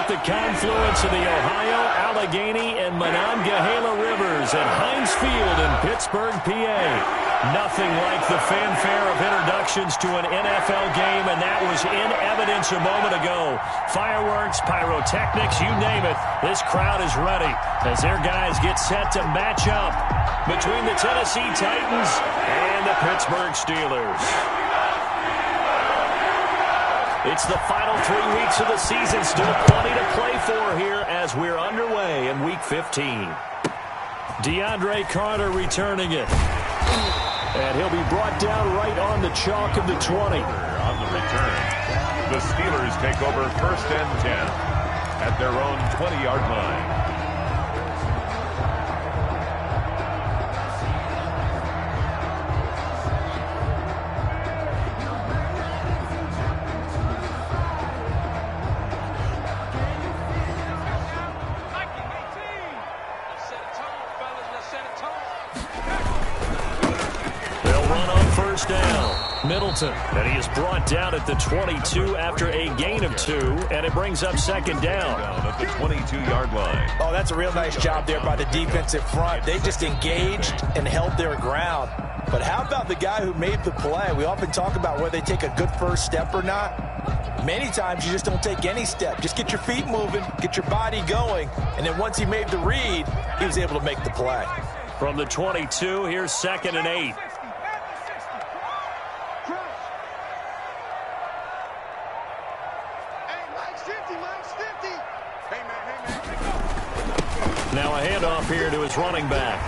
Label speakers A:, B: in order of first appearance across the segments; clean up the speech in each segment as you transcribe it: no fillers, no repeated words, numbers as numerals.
A: at the confluence of the Ohio, Allegheny, and Monongahela Rivers at Heinz Field in Pittsburgh, PA. Nothing like the fanfare of introductions to an NFL game, and that was in evidence a moment ago. Fireworks, pyrotechnics, you name it. This crowd is ready as their guys get set to match up between the Tennessee Titans and the Pittsburgh Steelers. It's the final 3 weeks of the season. Still plenty to play for here as we're underway in Week 15. DeAndre Carter returning it. And he'll be brought down right on the chalk of the 20.
B: On the return, the Steelers take over 1st and 10 at their own 20-yard line.
A: Middleton, and he is brought down at the 22 after a gain of 2, and it brings up 2nd down.
B: At the 22-yard line.
C: Oh, that's a real nice job there by the defensive front. They just engaged and held their ground. But how about the guy who made the play? We often talk about whether they take a good first step or not. Many times you just don't take any step. Just get your feet moving, get your body going, and then once he made the read, he was able to make the play.
A: From the 22, here's 2nd and 8. Now a handoff here to his running back.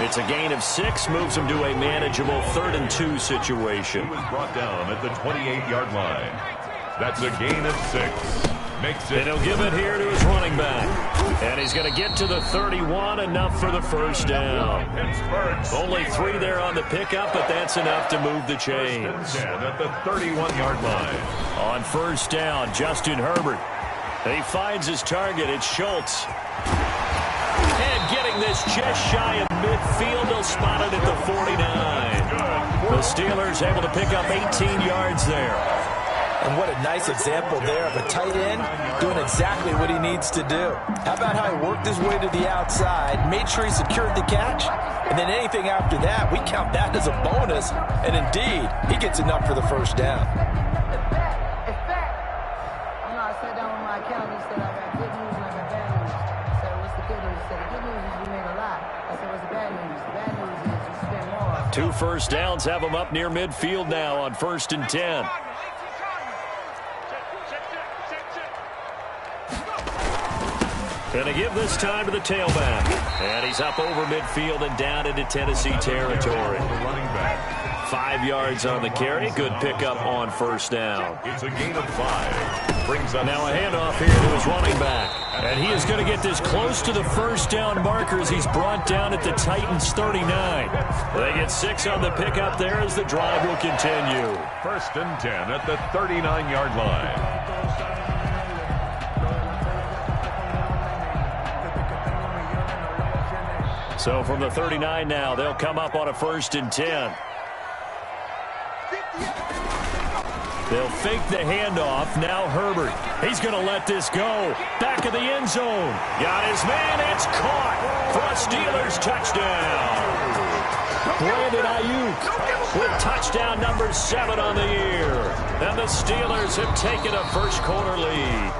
A: It's a gain of 6, moves him to a manageable 3rd and 2 situation.
B: He was brought down at the 28-yard line. That's a gain of 6. Makes it.
A: And he'll give it here to his running back. And he's going to get to the 31, enough for the 1st down. Only 3 there on the pickup, but that's enough to move the chains.
B: At the 31-yard line.
A: On 1st down, Justin Herbert. He finds his target. It's Schultz. And getting this just shy of midfield. He'll spot it at the 49. The Steelers able to pick up 18 yards there.
C: And what a nice example there of a tight end doing exactly what he needs to do. How about how he worked his way to the outside, made sure he secured the catch, and then anything after that, we count that as a bonus. And indeed, he gets enough for the 1st down.
A: Two 1st downs have him up near midfield now on 1st and 10. Gonna give this time to the tailback. And he's up over midfield and down into Tennessee territory. 5 yards on the carry. Good pickup on 1st down.
B: It's a gain of 5. Brings up
A: now a handoff here to his running back. And he is going to get this close to the 1st down markers. He's brought down at the Titans 39. They get 6 on the pickup there as the drive will continue.
B: 1st and 10 at the 39-yard line.
A: So from the 39 now, they'll come up on a 1st and 10. They'll fake the handoff. Now Herbert. He's going to let this go. Back of the end zone. Got his man. It's caught for a Steelers touchdown. Brandon Ayuk with touchdown number 7 on the year. And the Steelers have taken a 1st quarter lead.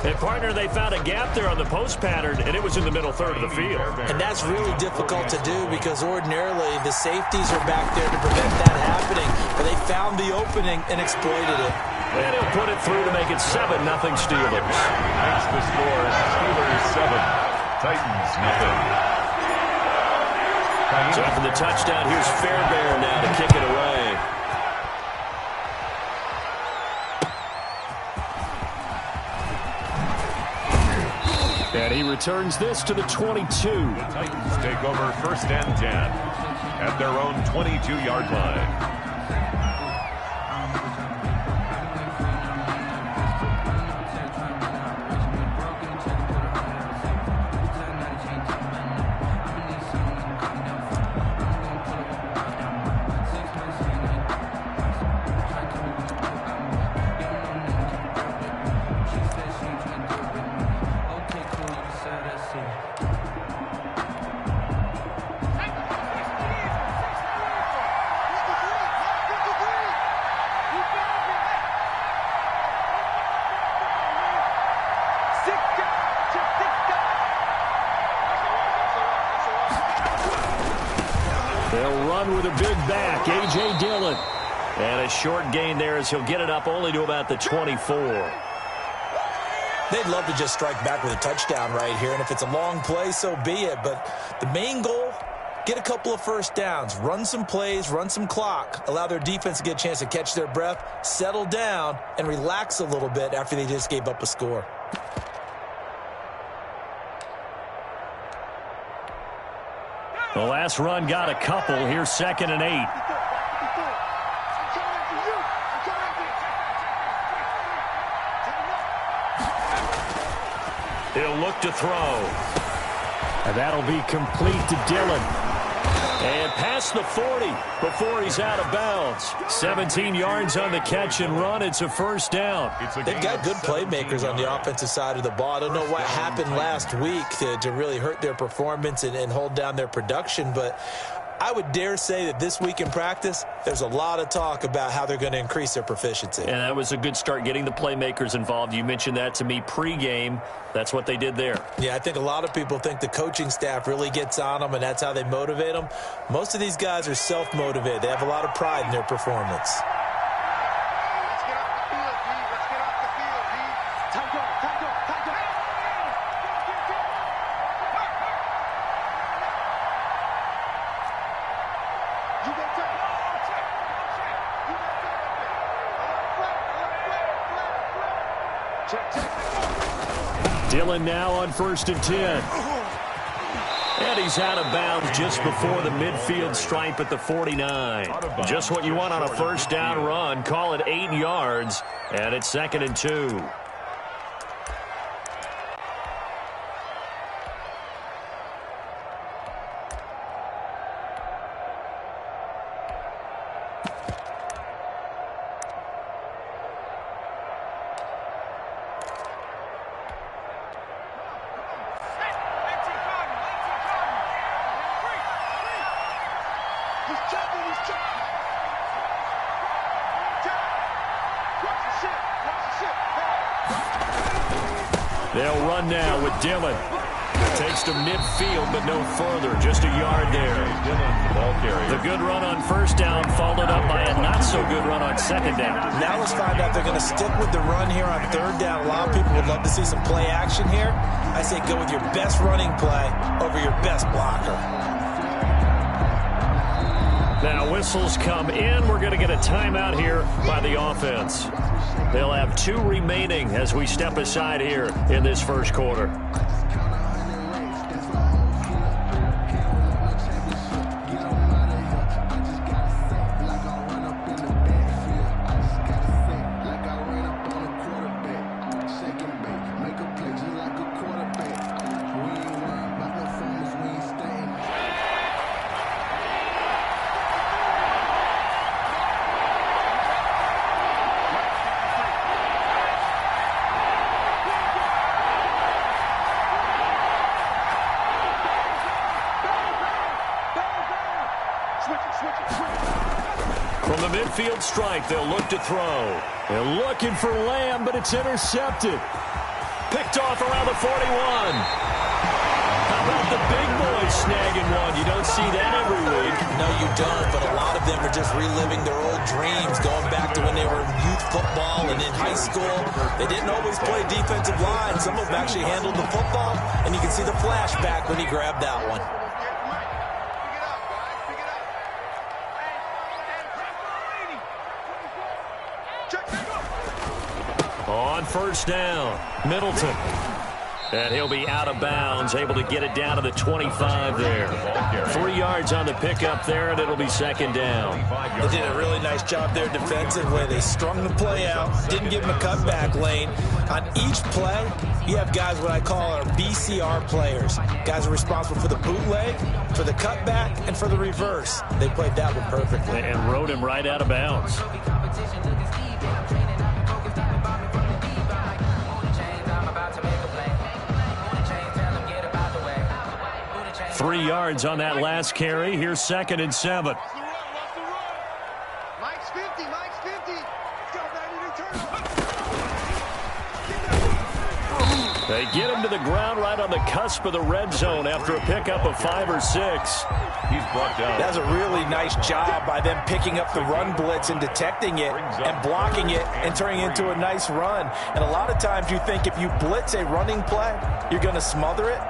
A: And, partner, they found a gap there on the post pattern, and it was in the middle 3rd of the field.
C: And that's really difficult to do because ordinarily the safeties are back there to prevent that happening. But they found the opening and exploited it.
A: And he'll put it through to make it 7-0 Steelers.
B: That's the score. Steelers 7. Titans nothing.
A: So after the touchdown, here's Fairbairn now to kick it away. And he returns this to the 22.
B: The Titans take over 1st and 10 at their own 22-yard line.
A: They'll run with a big back, A.J. Dillon. And a short gain there as he'll get it up only to about the 24.
C: They'd love to just strike back with a touchdown right here, and if it's a long play, so be it. But the main goal, get a couple of first downs, run some plays, run some clock, allow their defense to get a chance to catch their breath, settle down, and relax a little bit after they just gave up a score.
A: The last run got a couple. Here's 2nd and 8. He'll look to throw. And that'll be complete to Dillon. And past the 40 before he's out of bounds. 17 yards on the catch and run. It's a first down.
C: They've got good playmakers on the offensive side of the ball. I don't know what happened last week to really hurt their performance and hold down their production, but I would dare say that this week in practice, there's a lot of talk about how they're going to increase their proficiency.
A: And that was a good start, getting the playmakers involved. You mentioned that to me pregame. That's what they did there.
C: Yeah, I think a lot of people think the coaching staff really gets on them, and that's how they motivate them. Most of these guys are self-motivated. They have a lot of pride in their performance.
A: Dillon now on 1st and 10. And he's out of bounds just before the midfield stripe at the 49. Just what you want on a first down run. Call it 8 yards, and it's 2nd and 2. They'll run now with Dillon. Takes to midfield, but no further. Just a yard there. The good run on first down followed up by a not-so-good run on second down.
C: Now let's find out if they're going to stick with the run here on third down. A lot of people would love to see some play action here. I say go with your best running play over your best blocker.
A: Now whistles come in. We're going to get a timeout here by the offense. They'll have 2 remaining as we step aside here in this first quarter. From the midfield stripe, they'll look to throw. They're looking for Lamb, but it's intercepted. Picked off around the 41. How about the big boys snagging one? You don't see that every week.
C: No, you don't, but a lot of them are just reliving their old dreams, going back to when they were in youth football and in high school. They didn't always play defensive line. Some of them actually handled the football, and you can see the flashback when he grabbed that one.
A: On first down, Middleton. And he'll be out of bounds, able to get it down to the 25 there. 3 yards on the pickup there, and it'll be second down.
C: They did a really nice job there defensively. They strung the play out, didn't give him a cutback lane. On each play, you have guys what I call our BCR players. Guys are responsible for the bootleg, for the cutback, and for the reverse. They played that one perfectly.
A: And rode him right out of bounds. 3 yards on that last carry. Here's 2nd and 7. They get him to the ground right on the cusp of the red zone after a pickup of 5 or 6.
B: He's brought down.
C: That's a really nice job by them picking up the run blitz and detecting it and blocking it and turning it into a nice run. And a lot of times you think if you blitz a running play, you're going to smother it.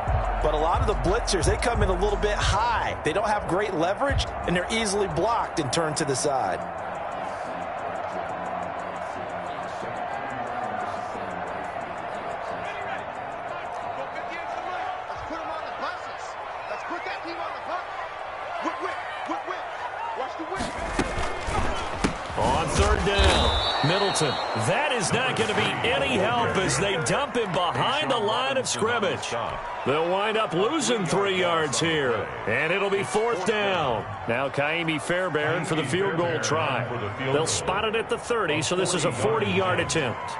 C: But a lot of the blitzers, they come in a little bit high. They don't have great leverage, and they're easily blocked and turned to the side.
A: On third down, Middleton. That is not going to be any help as they dump him behind the line of scrimmage. They'll wind up losing 3 yards here, and it'll be 4th down. Now Kaimi Fairbairn for the field goal try. They'll spot it at the 30, so this is a 40-yard attempt.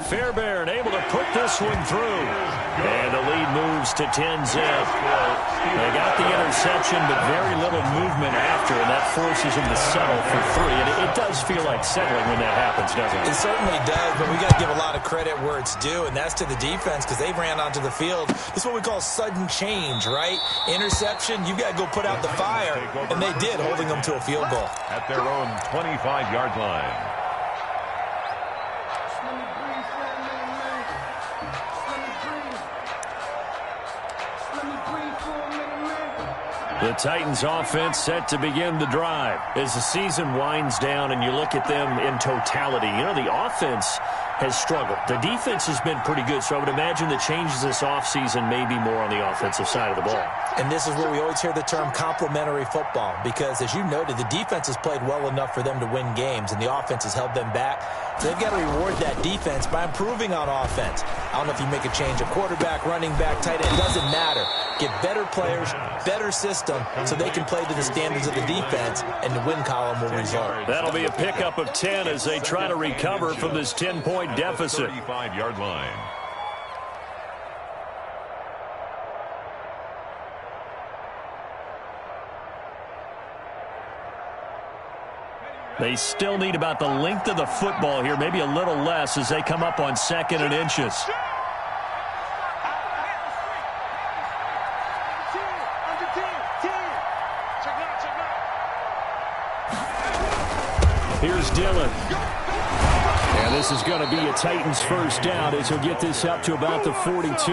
A: Fairbairn able to put this one through. And the lead moves to 10-zip. They got the interception, but very little movement after, and that forces them to settle for 3. And it does feel like settling when that happens, doesn't it?
C: It certainly does, but we got to give a lot of credit where it's due, and that's to the defense because they ran onto the field. This is what we call sudden change, right? Interception, you got to go put out the fire, and they did, holding them to a field goal.
B: At their own 25-yard line.
A: The Titans offense set to begin the drive. As the season winds down and you look at them in totality, you know, the offense has struggled. The defense has been pretty good, so I would imagine the changes this offseason may be more on the offensive side of the ball.
C: And this is where we always hear the term complementary football because, as you noted, the defense has played well enough for them to win games, and the offense has held them back. So they've got to reward that defense by improving on offense. I don't know if you make a change of quarterback, running back, tight end. It doesn't matter. Get better players, better system, so they can play to the standards of the defense, and the win column will result.
A: That'll be a pickup of 10 as they try to recover from this 10-point deficit.
B: 35-yard line.
A: They still need about the length of the football here, maybe a little less as they come up on 2nd and inches. Here's Dillon. And this is going to be a Titans first down as he'll get this up to about the 42.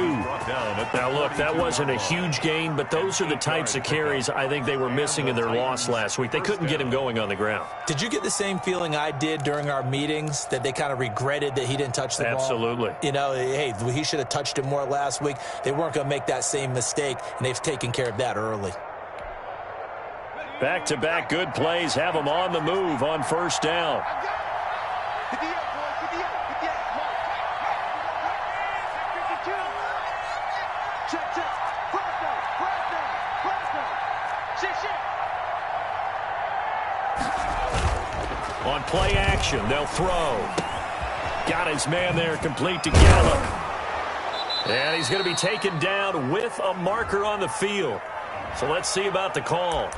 A: Now, look, that wasn't a huge gain, but those are the types of carries I think they were missing in their loss last week. They couldn't get him going on the ground.
C: Did you get the same feeling I did during our meetings, that they kind of regretted that he didn't touch the ball?
A: Absolutely.
C: You know, hey, he should have touched it more last week. They weren't going to make that same mistake, and they've taken care of that early.
A: Back-to-back good plays have them on the move on first down. On play action, they'll throw. Got his man there, complete to Gallup. And he's going to be taken down with a marker on the field. So let's see about the call.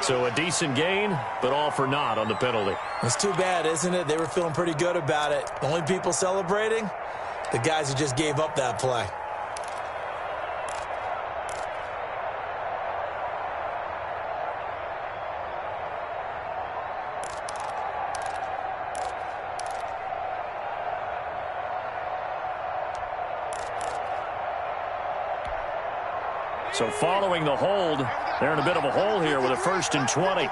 A: So a decent gain, but all for naught on the penalty.
C: It's too bad, isn't it? They were feeling pretty good about it. The only people celebrating, the guys who just gave up that play.
A: So following the hold, they're in a bit of a hole here with a 1st and 20.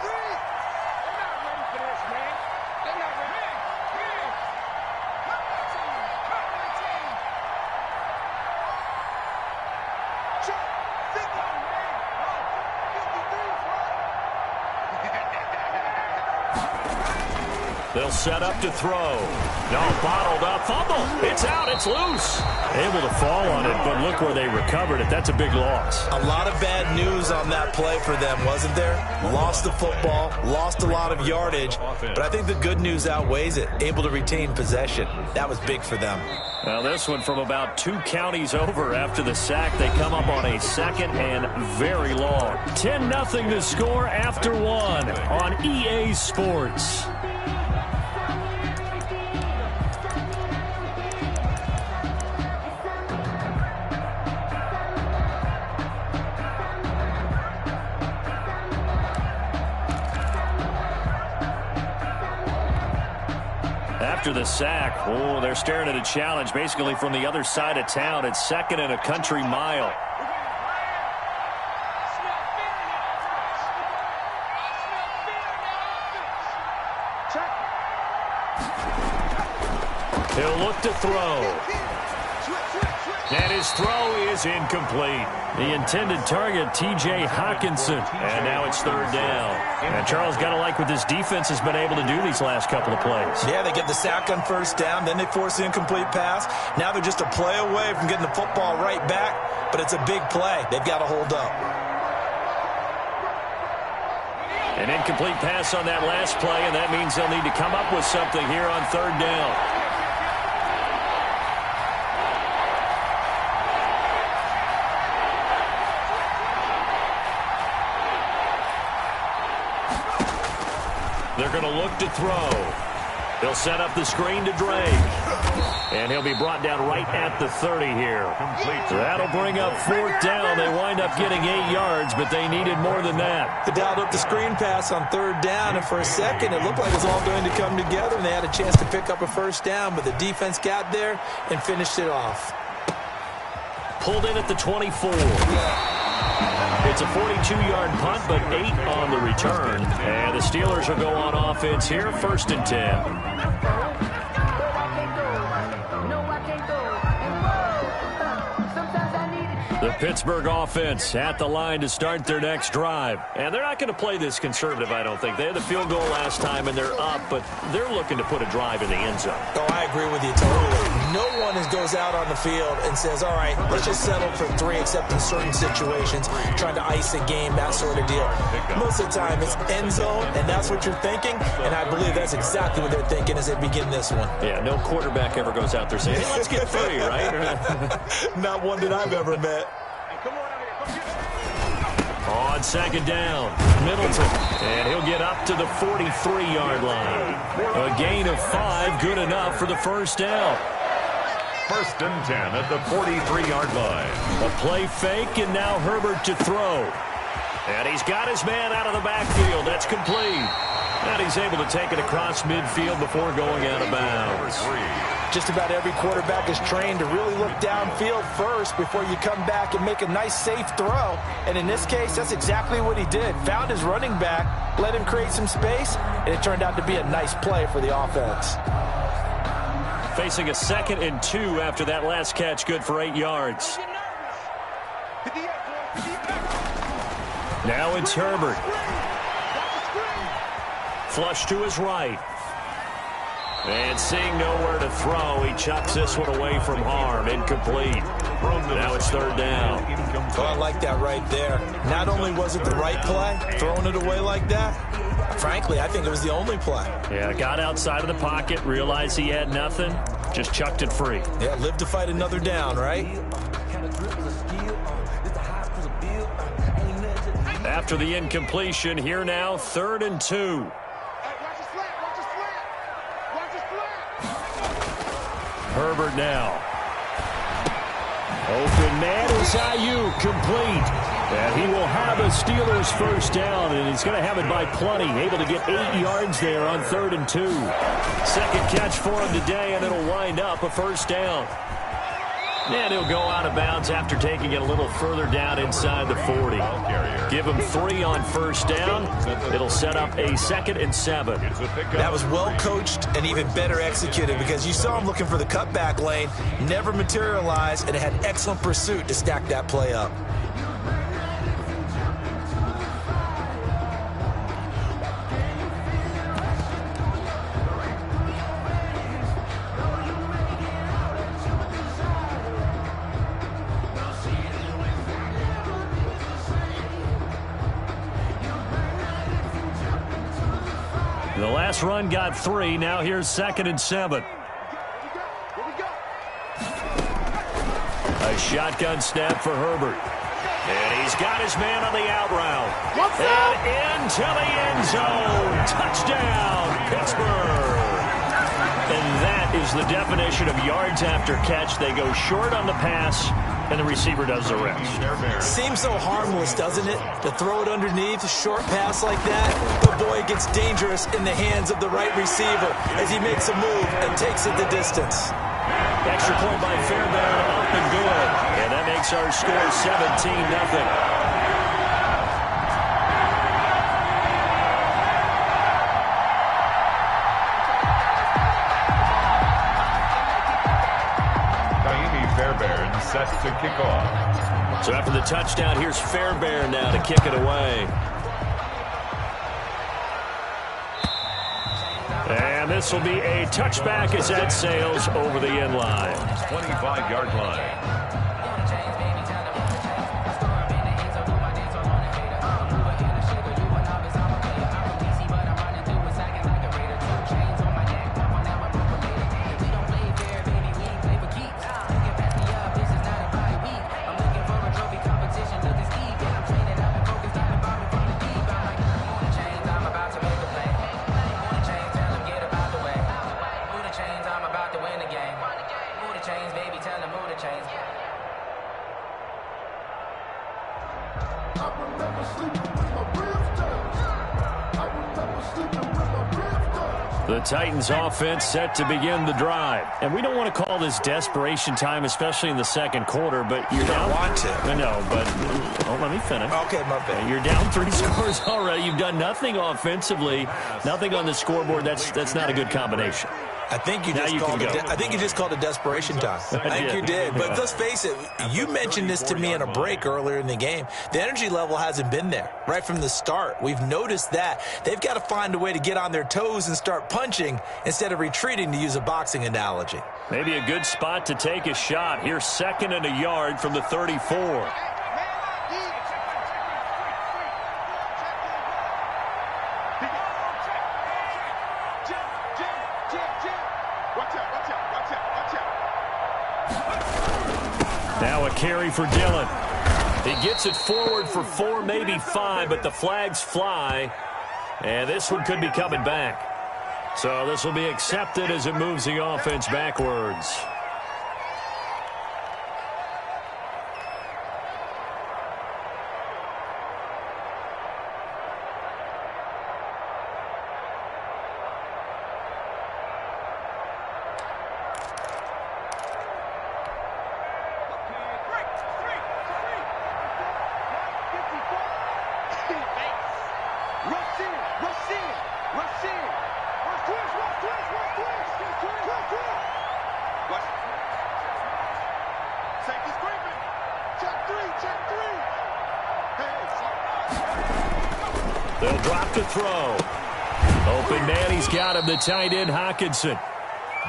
A: They'll set up to throw. No, bottled up. Fumble. It's out. It's loose. Able to fall on it, but look where they recovered it. That's a big loss.
C: A lot of bad news on that play for them, wasn't there? Lost the football, lost a lot of yardage, but I think the good news outweighs it. Able to retain possession. That was big for them.
A: Now this one from about 2 counties over after the sack. They come up on a 2nd and very long. 10-0 to score after 1 on EA Sports. After the sack, oh, they're staring at a challenge basically from the other side of town. It's 2nd and a country mile. He'll look to throw. And his throw is incomplete. The intended target, T.J. Hawkinson. And now it's 3rd down. And Charles, got to like what this defense has been able to do these last couple of plays.
C: Yeah, they get the sack on 1st down, then they force the incomplete pass. Now they're just a play away from getting the football right back, but it's a big play. They've got to hold up.
A: An incomplete pass on that last play, and that means they'll need to come up with something here on 3rd down. They're going to look to throw. They'll set up the screen to Drake. And he'll be brought down right at the 30 here. That'll bring up 4th down. They wind up getting 8 yards, but they needed more than that.
C: They dialed up the screen pass on 3rd down, and for a second it looked like it was all going to come together, and they had a chance to pick up a 1st down, but the defense got there and finished it off.
A: Pulled in at the 24. It's a 42-yard punt, but 8 on the return. And the Steelers will go on offense here, 1st and 10. The Pittsburgh offense at the line to start their next drive. And they're not going to play this conservative, I don't think. They had the field goal last time, and they're up, but they're looking to put a drive in the end zone.
C: Oh, I agree with you totally. No one goes out on the field and says, all right, let's just settle for 3, except in certain situations, trying to ice a game, that sort of deal. Most of the time, it's end zone, and that's what you're thinking, and I believe that's exactly what they're thinking as they begin this one.
A: Yeah, no quarterback ever goes out there saying, hey, let's get 3, right?
C: Not one that I've ever met.
A: On 2nd down, Middleton, and he'll get up to the 43-yard line. A gain of 5, good enough for the 1st down.
B: 1st and 10 at the 43-yard line.
A: A play fake, and now Herbert to throw. And he's got his man out of the backfield. That's complete. And he's able to take it across midfield before going out of bounds.
C: Just about every quarterback is trained to really look downfield first before you come back and make a nice, safe throw. And in this case, that's exactly what he did. Found his running back, let him create some space, and it turned out to be a nice play for the offense.
A: Facing a 2nd and 2 after that last catch, good for 8 yards. Now it's Herbert. Flush to his right. And seeing nowhere to throw, he chucks this one away from harm. Incomplete. Now it's 3rd down.
C: Oh, I like that right there. Not only was it the right play, throwing it away like that, frankly, I think it was the only play.
A: Yeah, got outside of the pocket, realized he had nothing, just chucked it free.
C: Yeah, live to fight another down, right?
A: After the incompletion, here now, 3rd and 2. Herbert now. Open man is Ayuk, complete. And he will have a Steelers 1st down, and he's going to have it by plenty. Able to get 8 yards there on 3rd and 2. 2nd catch for him today, and it'll wind up a 1st down. And he'll go out of bounds after taking it a little further down inside the 40. Give him 3 on 1st down. It'll set up a 2nd and 7.
C: That was well coached and even better executed because you saw him looking for the cutback lane, never materialized, and had excellent pursuit to stack that play up.
A: The last run got 3. Now here's 2nd and 7. A shotgun snap for Herbert. And he's got his man on the out route. And into the end zone. Touchdown, Pittsburgh. And that is the definition of yards after catch. They go short on the pass, and the receiver does the rest.
C: Seems so harmless, doesn't it? To throw it underneath, a short pass like that. But boy, it gets dangerous in the hands of the right receiver as he makes a move and takes it the distance.
A: Extra point by Fairbairn, up and good. And that makes our score 17-0.
B: Set to kick off.
A: So after the touchdown, here's Fairbairn now to kick it away. And this will be a touchback as that sails over the end line.
B: 25-yard line.
A: The Titans offense set to begin the drive. And we don't want to call this desperation time, especially in the second quarter, but you're down.
C: Want to.
A: I know, but let me finish.
C: Okay, my bad.
A: You're down 3 scores already. You've done nothing offensively, nothing on the scoreboard. That's not a good combination.
C: I think you just called it desperation time. I think you did. But let's face it, you mentioned this to me in a break earlier in the game. The energy level hasn't been there right from the start. We've noticed that. They've got to find a way to get on their toes and start punching instead of retreating, to use a boxing analogy.
A: Maybe a good spot to take a shot. Here's 2nd and a yard from the 34. Now a carry for Dillon. He gets it forward for 4, maybe 5, but the flags fly. And this one could be coming back. So this will be accepted as it moves the offense backwards. They'll drop to throw. Open man, he's got him, the tight end, Hawkinson.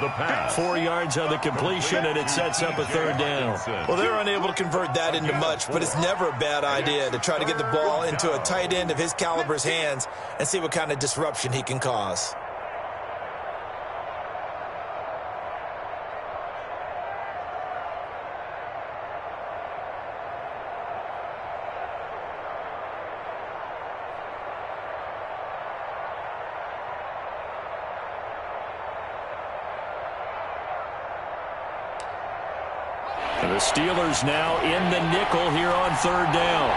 B: The pass.
A: 4 yards on the completion, and it sets up a 3rd down.
C: Well, they're unable to convert that into much, but it's never a bad idea to try to get the ball into a tight end of his caliber's hands and see what kind of disruption he can cause.
A: And the Steelers now in the nickel here on 3rd down.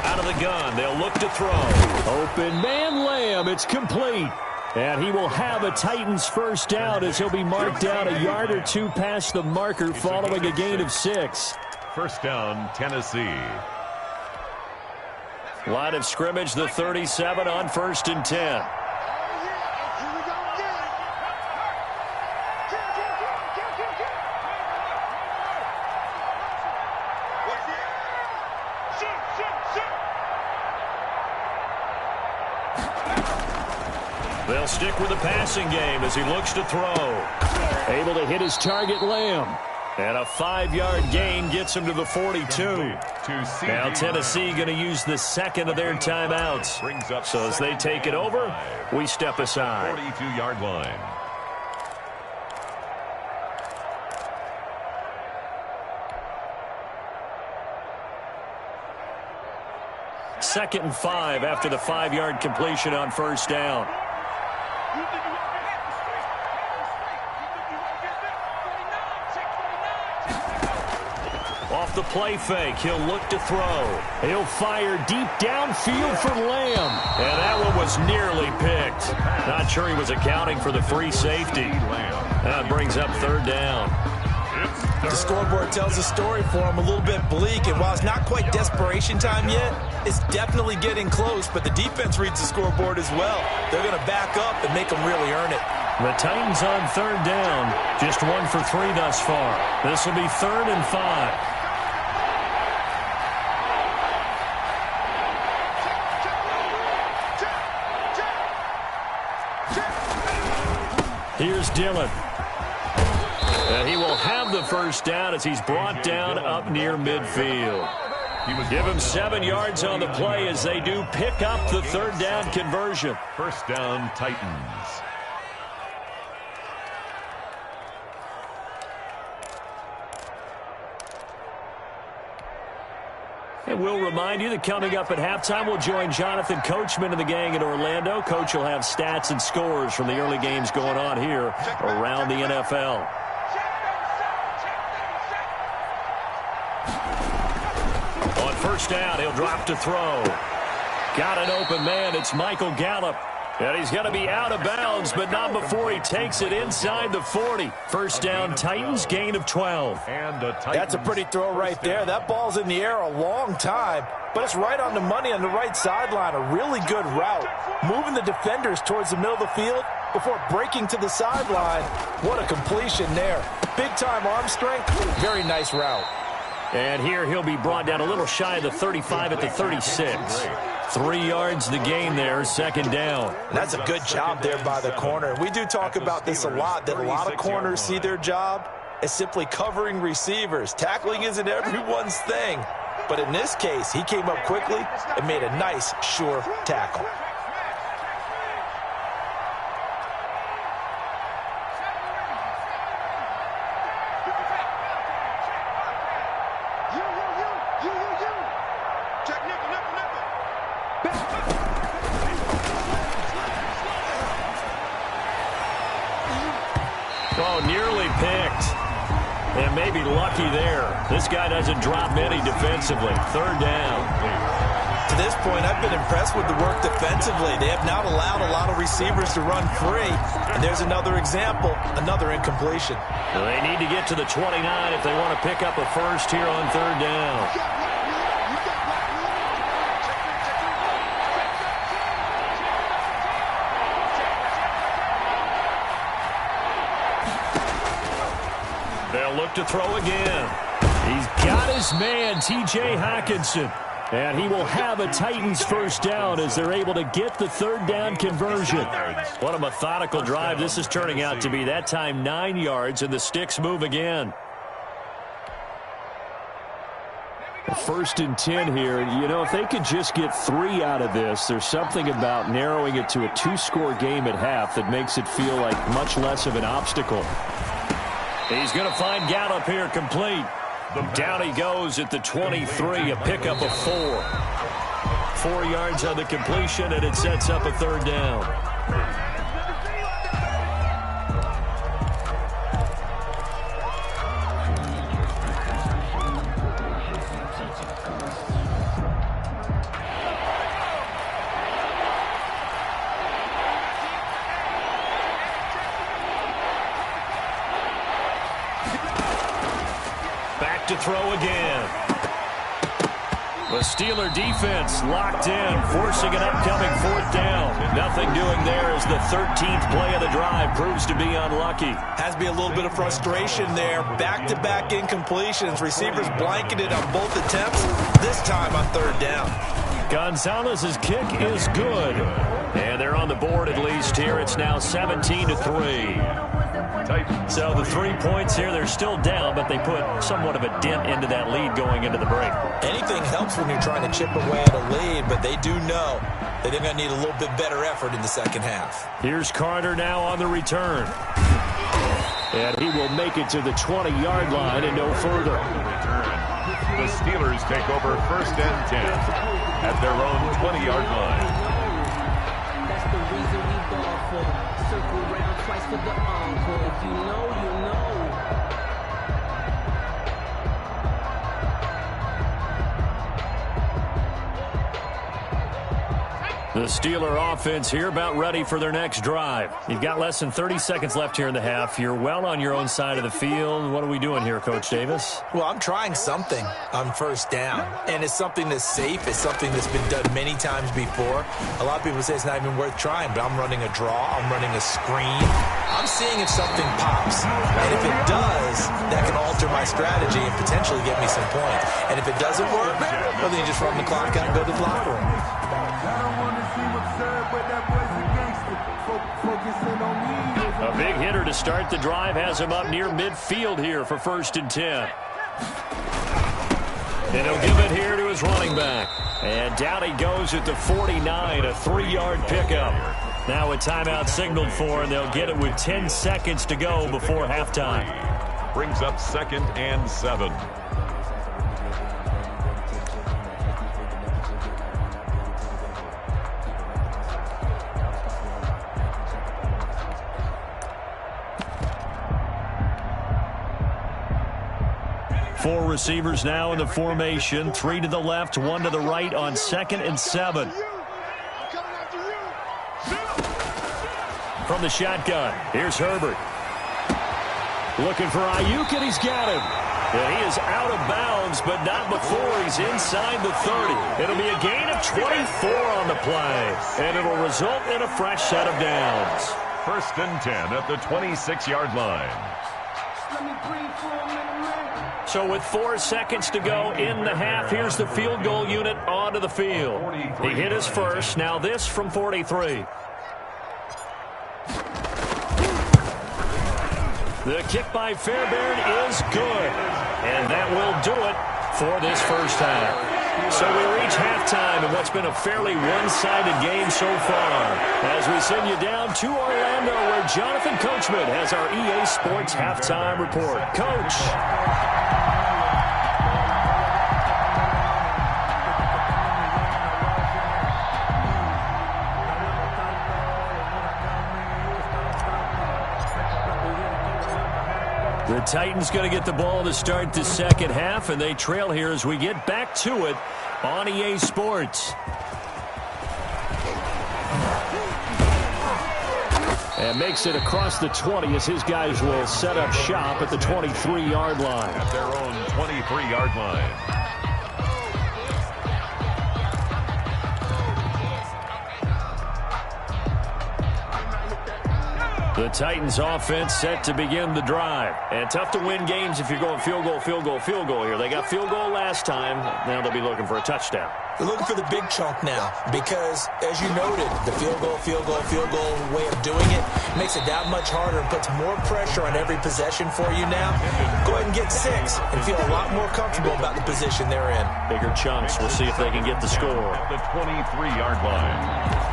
A: Out of the gun, they'll look to throw. Open man, Lamb, it's complete. And he will have a Titans first down as he'll be marked down a yard or 2 past the marker following a gain of 6.
B: First down, Tennessee.
A: Line of scrimmage, the 37 on 1st and 10. They'll stick with the passing game as he looks to throw. Able to hit his target, Lamb. And a 5-yard gain gets him to the 42. Now Tennessee going to use the 2nd of their timeouts. So as they take it over, we step aside.
B: 42-yard line.
A: 2nd and 5 after the 5-yard completion on first down. Off the play fake, he'll look to throw. He'll fire deep downfield for Lamb. And that one was nearly picked. Not sure he was accounting for the free safety. That brings up 3rd down.
C: The scoreboard tells a story for him, a little bit bleak, and while it's not quite desperation time yet, it's definitely getting close, but the defense reads the scoreboard as well. They're going to back up and make them really earn it.
A: The Titans on 3rd down, just 1 for 3 thus far. This will be 3rd and 5. Here's Dillon. And he will have the first down as he's brought down up near midfield. Give him 7 yards on the play as they do pick up the 3rd down conversion.
B: First down, Titans.
A: And we'll remind you that coming up at halftime, we'll join Jonathan Coachman and the gang in Orlando. Coach will have stats and scores from the early games going on here around the NFL. On first down, he'll drop to throw. Got an open man. It's Michael Gallup. And he's going to be out of bounds, but not before he takes it inside the 40. First down, Titans, gain of 12.
C: That's a pretty throw right there. That ball's in the air a long time, but it's right on the money on the right sideline. A really good route. Moving the defenders towards the middle of the field before breaking to the sideline. What a completion there. Big-time arm strength. Very nice route.
A: And here he'll be brought down a little shy of the 35 at the 36. 3 yards the gain there, 2nd down.
C: That's a good job there by the corner. We do talk about this a lot, that a lot of corners see their job as simply covering receivers. Tackling isn't everyone's thing. But in this case, he came up quickly and made a nice, sure tackle.
A: Oh, nearly picked. And maybe lucky there. This guy doesn't drop many defensively. 3rd down.
C: To this point, I've been impressed with the work defensively. They have not allowed a lot of receivers to run free. And there's another example, another incompletion.
A: Well, they need to get to the 29 if they want to pick up a first here on 3rd down. They'll look to throw again. He's got his man, T.J. Hockenson. And he will have a Titans first down as they're able to get the 3rd down conversion. What a methodical drive this is turning out to be. That time 9 yards, and the sticks move again. 1st and 10 here. You know, if they could just get 3 out of this, there's something about narrowing it to a 2-score game at half that makes it feel like much less of an obstacle. He's going to find Gallup here complete. Down he goes at the 23, a pickup of 4. 4 yards on the completion, and it sets up a 3rd down. To throw again. The Steeler defense locked in, forcing an upcoming 4th down. Nothing doing there as the 13th play of the drive proves to be unlucky.
C: Has to be a little bit of frustration there. Back-to-back incompletions. Receivers blanketed on both attempts, this time on 3rd down.
A: Gonzalez's kick is good. And they're on the board at least here. It's now 17-3. So the 3 points here, they're still down, but they put somewhat of a dent into that lead going into the break.
C: Anything helps when you're trying to chip away at a lead, but they do know that they're going to need a little bit better effort in the 2nd half.
A: Here's Carter now on the return. And he will make it to the 20-yard line and no further.
B: The Steelers take over 1st and 10. at their own 20-yard line.
D: That's the reason we ball for. Circle round twice for the encore. If you know, you know.
A: The Steeler offense here about ready for their next drive. You've got less than 30 seconds left here in the half. You're well on your own side of the field. What are we doing here, Coach Davis?
C: Well, I'm trying something on first down, and it's something that's safe. It's something that's been done many times before. A lot of people say it's not even worth trying, but I'm running a draw. I'm running a screen. I'm seeing if something pops, and if it does, that can alter my strategy and potentially get me some points. And if it doesn't work, well, then you just run the clock out and go to the locker room.
A: A big hitter to start the drive has him up near midfield here for 1st and 10. And he'll give it here to his running back. And down he goes at the 49, a 3-yard pickup. Now a timeout signaled for, and they'll get it with 10 seconds to go before halftime.
B: Brings up 2nd and 7.
A: Four receivers now in the formation. 3 to the left, 1 to the right on 2nd and 7. From the shotgun, here's Herbert. Looking for Ayuk, and he's got him. And he is out of bounds, but not before he's inside the 30. It'll be a gain of 24 on the play, and it'll result in a fresh set of downs.
B: 1st and 10 at the 26-yard line.
A: So with 4 seconds to go in the half, here's the field goal unit onto the field. He hit his first. Now this from 43. The kick by Fairbairn is good. And that will do it for this first half. So we reach halftime in what's been a fairly one-sided game so far. As we send you down to Orlando, where Jonathan Coachman has our EA Sports halftime report. Coach. The Titans going to get the ball to start the second half, and they trail here as we get back to it on EA Sports. And makes it across the 20 as his guys will set up shop at the 23-yard line.
B: At their own 23-yard line.
A: The Titans offense set to begin the drive. And tough to win games if you're going field goal, field goal, field goal here. They got field goal last time. Now they'll be looking for a touchdown.
C: They're looking for the big chunk now because, as you noted, the field goal way of doing it makes it that much harder and puts more pressure on every possession for you now. Go ahead and get 6 and feel a lot more comfortable about the position they're in.
A: Bigger chunks. We'll see if they can get the score.
B: At the 23-yard line.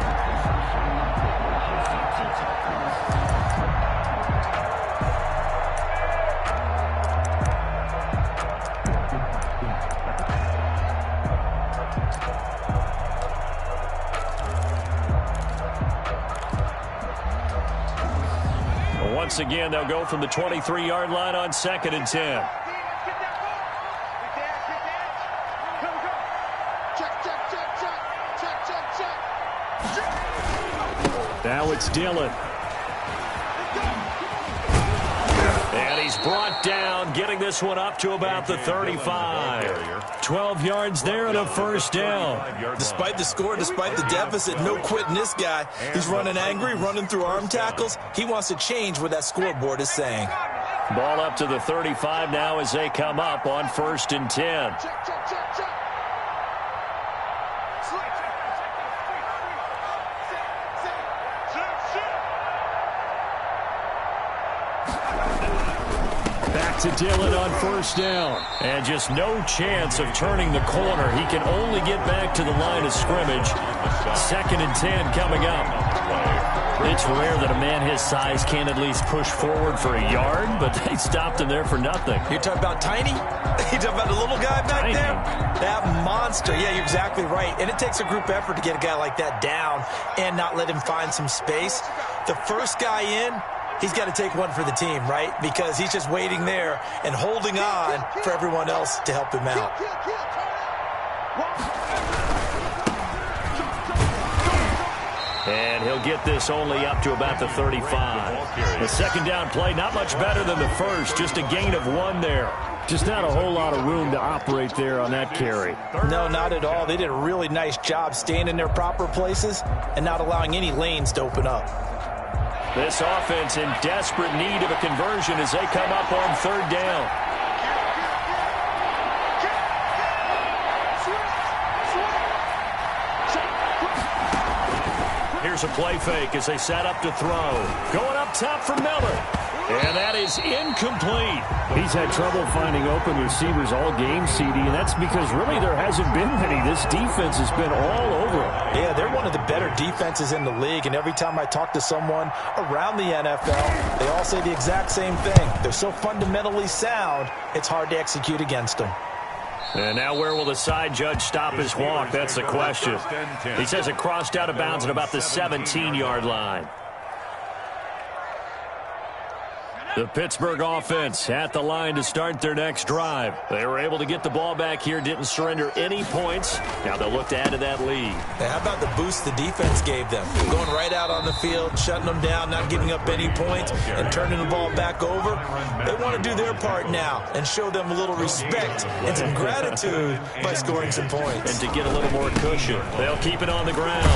A: Once again, they'll go from the 23-yard line on 2nd and 10. Now it's Dillon. And he's brought down, getting this one up to about the 35. 12 yards there and a first down.
C: Despite the score, despite the deficit, no quitting this guy. He's running angry, running through arm tackles. He wants to change what that scoreboard is saying.
A: Ball up to the 35 now as they come up on 1st and 10. Back to Dillon on 1st down. And just no chance of turning the corner. He can only get back to the line of scrimmage. 2nd and 10 coming up. It's rare that a man his size can't at least push forward for a yard, but they stopped him there for nothing.
C: You're talking about tiny? You're talking about the little guy back
A: Tiny.
C: there? That monster. Yeah, you're exactly right. And it takes a group effort to get a guy like that down and not let him find some space. The first guy in, he's got to take one for the team, right? Because he's just waiting there and holding on for everyone else to help him out.
A: And he'll get this only up to about the 35. The second down play, not much better than the first, just a gain of 1 there. Just not a whole lot of room to operate there on that carry.
C: No, not at all. They did a really nice job staying in their proper places and not allowing any lanes to open up.
A: This offense in desperate need of a conversion as they come up on third down. Here's a play fake as they set up to throw. Going up top for Miller. And that is incomplete.
E: He's had trouble finding open receivers all game, CD, and that's because really there hasn't been many. This defense has been all over him.
C: Yeah, they're one of the better defenses in the league, and every time I talk to someone around the NFL, they all say the exact same thing. They're so fundamentally sound, it's hard to execute against them.
A: And now where will the side judge stop his walk? That's the question. He says it crossed out of bounds at about the 17-yard line. The Pittsburgh offense at the line to start their next drive. They were able to get the ball back here, didn't surrender any points. Now they'll look to add to that lead.
C: Now, how about the boost the defense gave them? Going right out on the field, shutting them down, not giving up any points, and turning the ball back over. They want to do their part now and show them a little respect and some gratitude by scoring some points.
A: And to get a little more cushion, they'll keep it on the ground.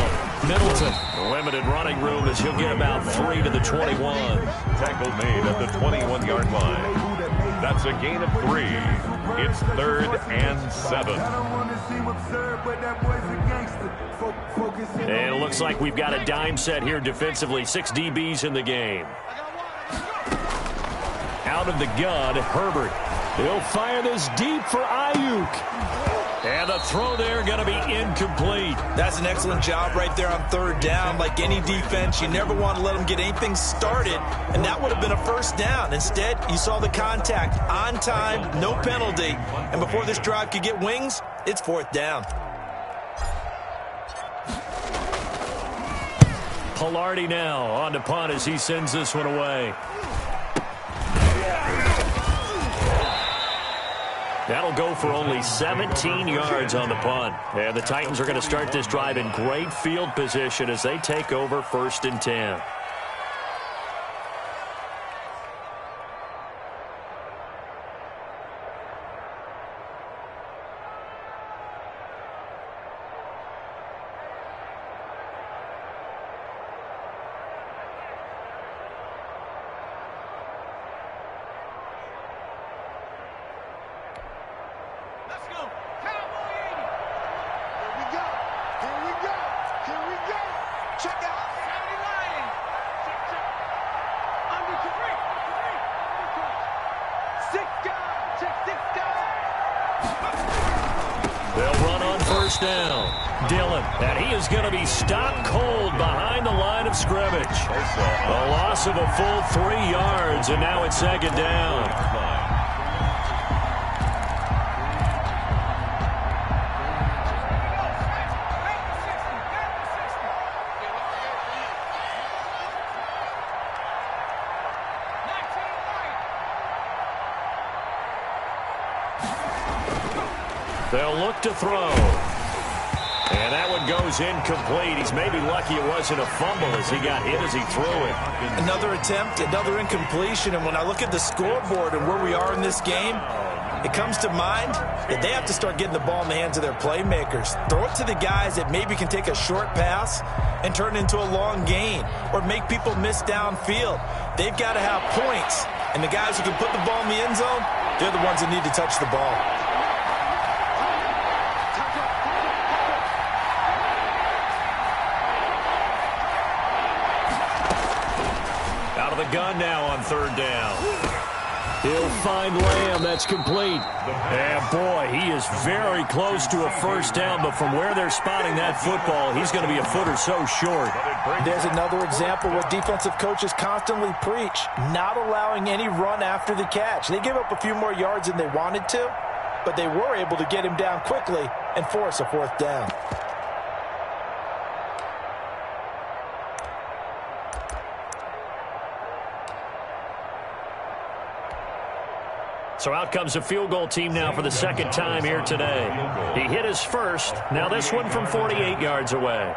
A: Middleton, limited running room as he'll get about 3 to the 21.
B: Tackle made at the 21-yard line. That's a gain of 3. It's 3rd and 7.
A: And it looks like we've got a dime set here defensively. 6 DBs in the game. Out of the gun, Herbert. He'll fire this deep for Ayuk. And the throw there going to be incomplete.
C: That's an excellent job right there on 3rd down. Like any defense, you never want to let them get anything started, and that would have been a 1st down. Instead, you saw the contact on time, no penalty, and before this drive could get wings, it's 4th down.
A: Pilardi now on to punt as he sends this one away. That'll go for only 17 yards on the punt. And the Titans are going to start this drive in great field position as they take over 1st and 10. They'll run on 1st down. Dillon, and he is going to be stopped cold behind the line of scrimmage. A loss of a full 3 yards, and now it's 2nd down. They'll look to throw. And that one goes incomplete. He's maybe lucky it wasn't a fumble as he got hit as he threw it.
C: Another attempt, another incompletion. And when I look at the scoreboard and where we are in this game, it comes to mind that they have to start getting the ball in the hands of their playmakers. Throw it to the guys that maybe can take a short pass and turn it into a long gain or make people miss downfield. They've got to have points. And the guys who can put the ball in the end zone, they're the ones that need to touch the ball.
A: Out of the gun now on 3rd down. He'll find Lamb. That's complete. And, boy, he is very close to a first down, but from where they're spotting that football, he's going to be a foot or so short.
C: There's another example where defensive coaches constantly preach, not allowing any run after the catch. They give up a few more yards than they wanted to, but they were able to get him down quickly and force a fourth down.
A: So out comes a field goal team now for the second time here today. He hit his first. Now this one from 48 yards away.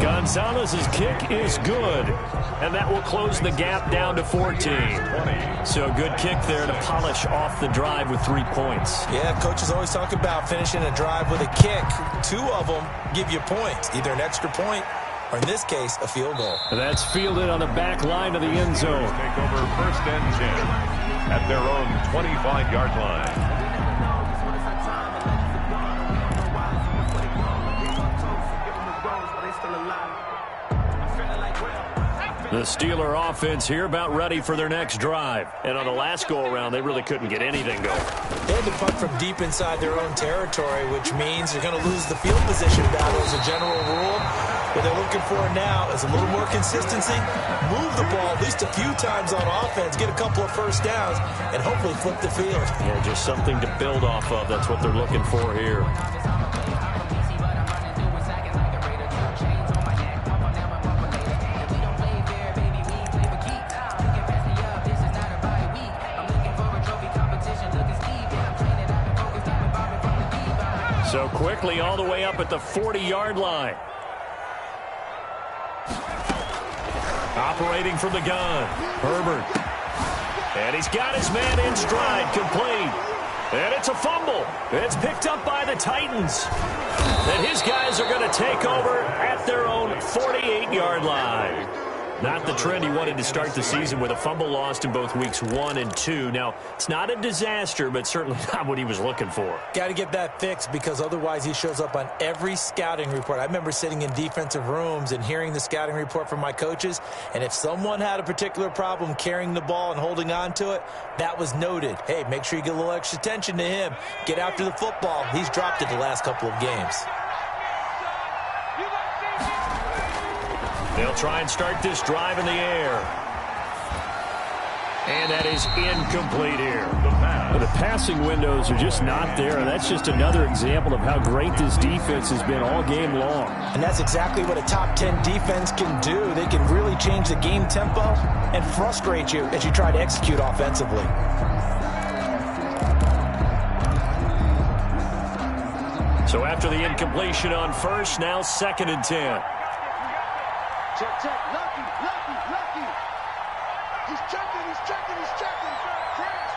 A: Gonzalez's kick is good, and that will close the gap down to 14. So a good kick there to polish off the drive with 3 points.
C: Yeah, coaches always talk about finishing a drive with a kick. 2 of them give you points, either an extra point or, in this case, a field goal.
A: That's fielded on the back line of the end zone.
B: Take over first and 10 at their own 25-yard line.
A: The Steeler offense here about ready for their next drive. And on the last go-around, they really couldn't get anything going.
C: They had to punt from deep inside their own territory, which means they're going to lose the field position battle as a general rule. What they're looking for now is a little more consistency, move the ball at least a few times on offense, get a couple of first downs, and hopefully flip the field.
A: Yeah, just something to build off of. That's what they're looking for here. So quickly all the way up at the 40-yard line. Operating from the gun, Herbert. And he's got his man in stride, complete. And it's a fumble. It's picked up by the Titans. And his guys are going to take over at their own 48-yard line. Not the trend he wanted to start the season with a fumble lost in both weeks 1 and 2. Now, it's not a disaster, but certainly not what he was looking for.
C: Got to get that fixed because otherwise he shows up on every scouting report. I remember sitting in defensive rooms and hearing the scouting report from my coaches, and if someone had a particular problem carrying the ball and holding on to it, that was noted. Hey, make sure you get a little extra attention to him. Get after the football. He's dropped it the last couple of games.
A: They'll try and start this drive in the air. And that is incomplete here.
E: The passing windows are just not there, and that's just another example of how great this defense has been all game long.
C: And that's exactly what a top 10 defense can do. They can really change the game tempo and frustrate you as you try to execute offensively.
A: So after the incompletion on first, now 2nd and 10.
F: Check, check. Lucky. He's checking.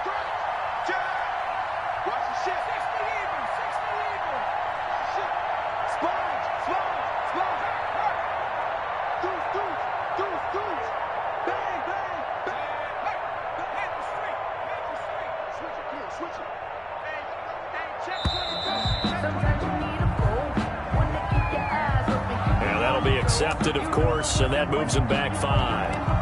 F: Scratch. Check. Watch the shit. 60 even. Shit. Sponge. Deuce. Bang. Hit the street. Switch it. Hey, check 22.
D: Sometimes you need a fool. One to keep your eyes open.
A: And that'll be accepted, of course, and that moves him back 5.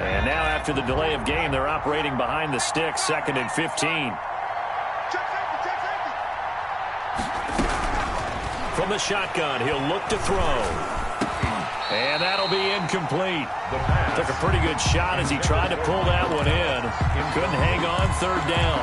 A: And now after the delay of game, they're operating behind the sticks, 2nd and 15. From the shotgun, he'll look to throw. And that'll be incomplete. Took a pretty good shot as he tried to pull that one in. Couldn't hang on 3rd down.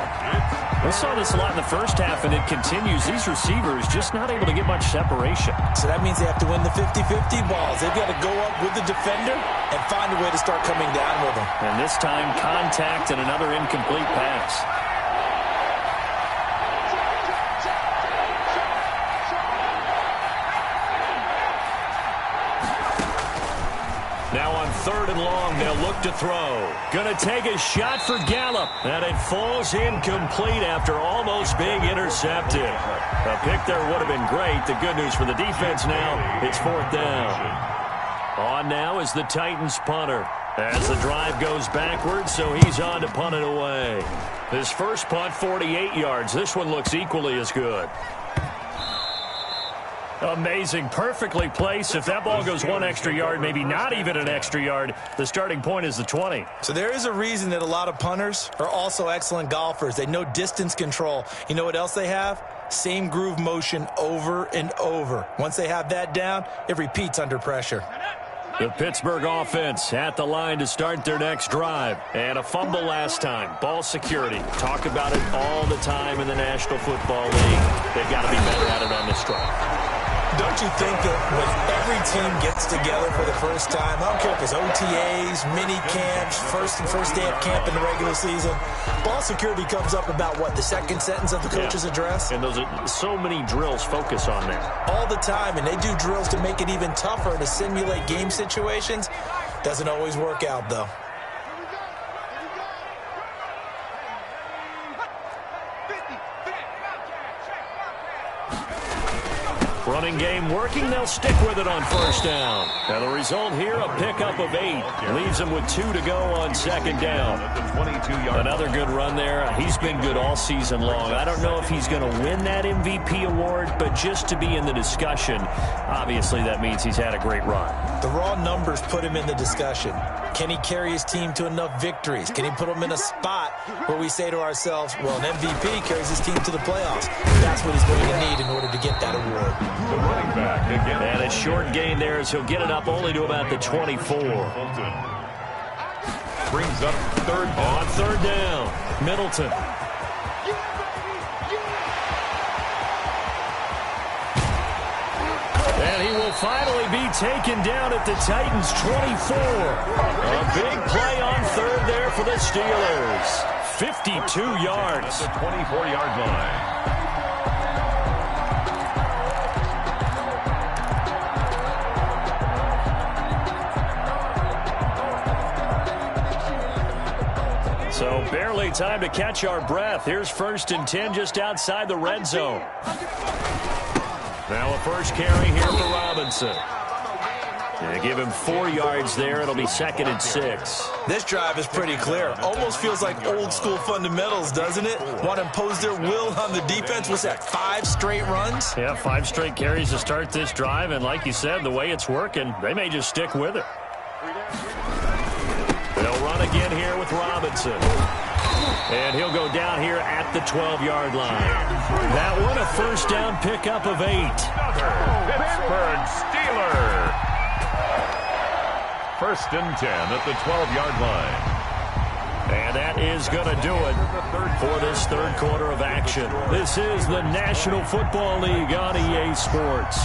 A: We saw this a lot in the first half, and it continues. These receivers just not able to get much separation.
C: So that means they have to win the 50-50 balls. They've got to go up with the defender and find a way to start coming down with them.
A: And this time, contact and another incomplete pass. 3rd and long. They'll look to throw. Gonna take a shot for Gallup. And it falls incomplete after almost being intercepted. A pick there would have been great. The good news for the defense now, it's 4th down. On now is the Titans punter. As the drive goes backwards, so he's on to punt it away. His first punt, 48 yards. This one looks equally as good. Amazing. Perfectly placed. If that ball goes 1 extra yard, maybe not even an extra yard, the starting point is the 20.
C: So there is a reason that a lot of punters are also excellent golfers. They know distance control. You know what else they have? Same groove motion over and over. Once they have that down, it repeats under pressure.
A: The Pittsburgh offense at the line to start their next drive. And a fumble last time. Ball security. Talk about it all the time in the National Football League. They've got to be better at it on this drive.
C: Don't you think that when every team gets together for the first time, I don't care if it's OTAs, mini camps, first day of camp in the regular season, ball security comes up about what, the second sentence of the coach's address?
A: And those are so many drills focus on that.
C: All the time, and they do drills to make it even tougher to simulate game situations. Doesn't always work out, though.
A: Running game working. They'll stick with it on 1st down. And the result here, a pickup of 8. Leaves them with 2 to go on 2nd down. Another good run there. He's been good all season long. I don't know if he's going to win that MVP award, but just to be in the discussion, obviously that means he's had a great run.
C: The raw numbers put him in the discussion. Can he carry his team to enough victories? Can he put them in a spot where we say to ourselves, well, an MVP carries his team to the playoffs. That's what he's going to need in order to get that award.
B: The running back again.
A: And a short gain there as he'll get it up only to about the 24.
B: Brings up 3rd down.
A: On 3rd down, Middleton. And he will finally be taken down at the Titans' 24. A big play on 3rd there for the Steelers. 52 yards.
B: At the 24-yard line.
A: So barely time to catch our breath. Here's 1st and 10 just outside the red zone. Now a first carry here for Robinson. They give him 4 yards there. It'll be 2nd and 6.
C: This drive is pretty clear. Almost feels like old school fundamentals, doesn't it? Want to impose their will on the defense. What's that, 5 straight runs?
A: Yeah, 5 straight carries to start this drive. And like you said, the way it's working, they may just stick with it. They'll run again here with Robinson. And he'll go down here at the 12-yard line. That one, a 1st down pickup of 8.
B: Pittsburgh Steelers. 1st and 10 at the 12-yard line.
A: And that is going to do it for this 3rd quarter of action. This is the National Football League on EA Sports.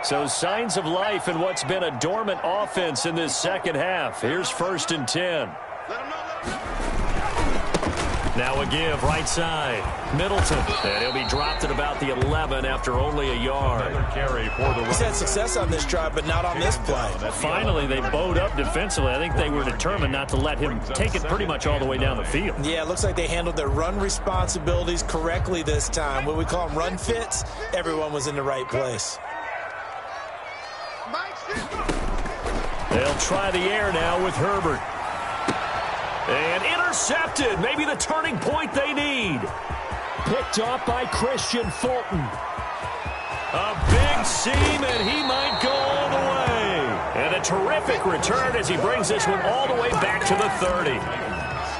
A: So signs of life in what's been a dormant offense in this 2nd half. Here's 1st and 10. Now a give right side. Middleton. And he'll be dropped at about the 11 after only a yard.
B: Another carry for the
C: He's had success on this drive, but not on this play.
A: Finally, they bowed up defensively. I think they were determined not to let him take it pretty much all the way down the field.
C: Yeah, it looks like they handled their run responsibilities correctly this time. What we call them run fits, everyone was in the right place.
A: They'll try the air now with Herbert. And intercepted. Maybe the turning point they need. Picked off by Christian Fulton. A big seam, and he might go all the way. And a terrific return as he brings this one all the way back to the 30.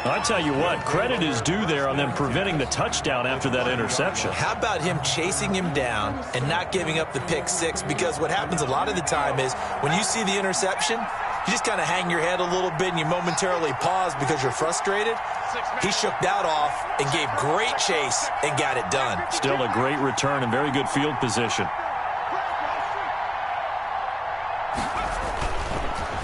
A: I tell you what, credit is due there on them preventing the touchdown after that interception.
C: How about him chasing him down and not giving up the pick 6? Because what happens a lot of the time is when you see the interception, You just kind of hang your head a little bit and you momentarily pause because you're frustrated. He shook that off and gave great chase and got it done.
A: Still a great return and very good field position.